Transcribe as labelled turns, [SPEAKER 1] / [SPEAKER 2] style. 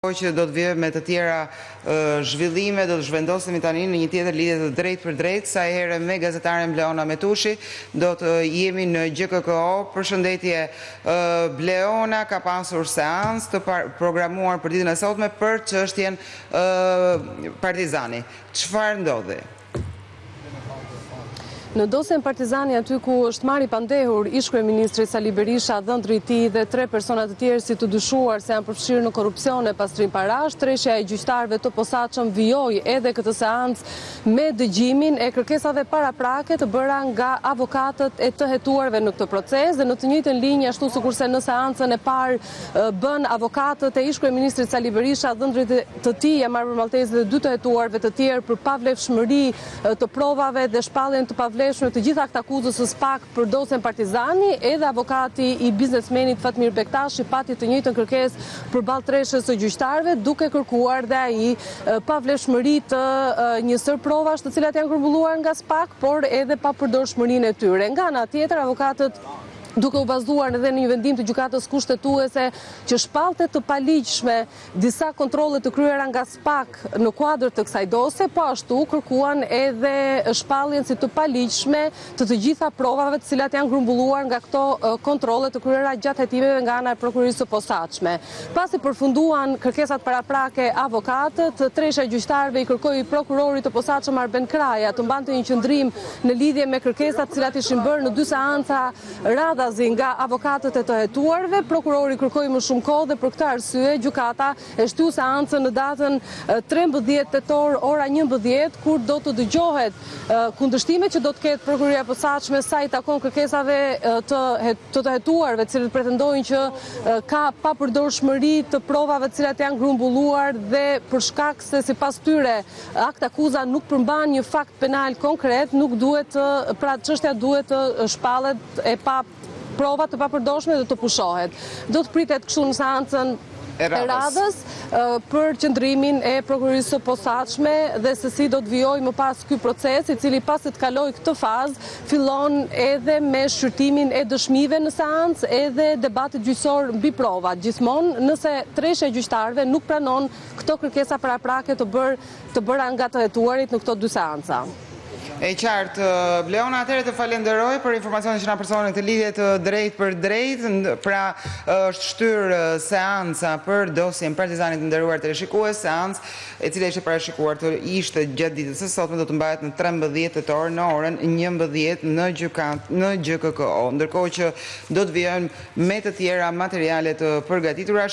[SPEAKER 1] që do të vijë me të tjera zhvillime, do të zhvendosemi tani në një tjetër lidhje të drejtë për drejtë, sa herë me gazetaren Bleona Metushi, do të jemi në GKKO. Përshëndetje Bleona, ka pasur seancë të programuar për ditën e sotme për çështjen Partizani. Çfarë ndodhi?
[SPEAKER 2] Në dosjen Partizani, aty ku është marrë i pandehur ish kryeministri Sali Berisha, dhëndri i tij dhe 3 persona të tjerë si të dyshuar se janë përfshirë në korrupsion e pastrim parash, treshja e gjyqtarëve të posaçëm vijoi edhe këtë seancë me dëgjimin e kërkesave paraprake të bëra nga avokatët e të hetuarve në këtë proces, dhe në të njëjtën linjë ashtu sikurse në seancën e parë bën avokatët e ish kryeministrit Sali Berisha, dhëndrit të tij e marrëmaltesë dhe 2 të hetuarve të tjerë për pavlefshmëri të provave dhe shpalljen të pavlefshme të gjitha këta akuzës së SPAK për dosjen Partizani, edhe avokati i biznesmenit Fatmir Bektashi pati të njëjtën kërkesë përballë treshjes së gjyqtarëve, duke kërkuar dhe ai pavlefshmëri të një sër provash të cilat janë grumbulluar nga SPAK, por edhe papërdorshmërinë e tyre. Nga ana tjetër, avokatët duke u bazuar edhe në një vendim të gjykatës kushtetuese që shpallte të paligjshme disa kontrolle të kryera nga SPAK në kuadër të kësaj dosje, po ashtu kërkuan edhe shpalljen si të paligjshme të gjitha provave të cilat janë grumbulluar nga këto kontrolle të kryera gjatë hetimeve nga ana e prokurisë së posaçme. Pasi përfunduan kërkesat paraprake avokatët, treshja e gjyqtarëve i kërkoi prokurorit të posaçëm Arben Kraja të mbante një qendrim në lidhje me kërkesat të cilat ishin bërë në 2 seanca nga avokatët e të hetuarve. Prokurori kërkoi më shumë kohë dhe për këtë arsye gjykata e shtyu seancën në datën 13 tetor ora 11, kur do të dëgjohet kundërshtimet që do të ketë prokuroria e posaçme sa i takon kërkesave të hetuarve, të cilët pretendojnë që ka papërdorshmëri të provave të cilat janë grumbulluar dhe për shkak se sipas tyre akt akuza nuk përmban një fakt penal konkret, nuk duhet pra çështja duhet të shpallet e pa prova të papërdorshme dhe të pushohet. Do të pritet kështu në seancën e radhës për qëndrimin e prokurisë së posaçme dhe se si do të vijojë më pas ky proces, i cili pas të kalojë këtë fazë, fillon edhe me shqyrtimin e dëshmive në seancë, edhe debatit gjyqësor mbi provat. Gjithmonë, nëse treshja e gjyqtarëve nuk pranon këto kërkesa paraprake të bëra nga të hetuarit në këto 2 seanca.
[SPEAKER 1] E qartë, Bleona, atëherë të falenderoj për informacionin që na përsoni këtë lidhje të drejtë për drejtë. Pra është shtyrë seanca për dosjen Partizanit të nderuar teleshikues, seancë e cila ishte parashikuar të ishte gjatë ditës së sotme, do të mbahet në 13 tetor në orën 11 në GKKO, ndërkohë që do të vijojnë me të tjera materiale të përgatitura.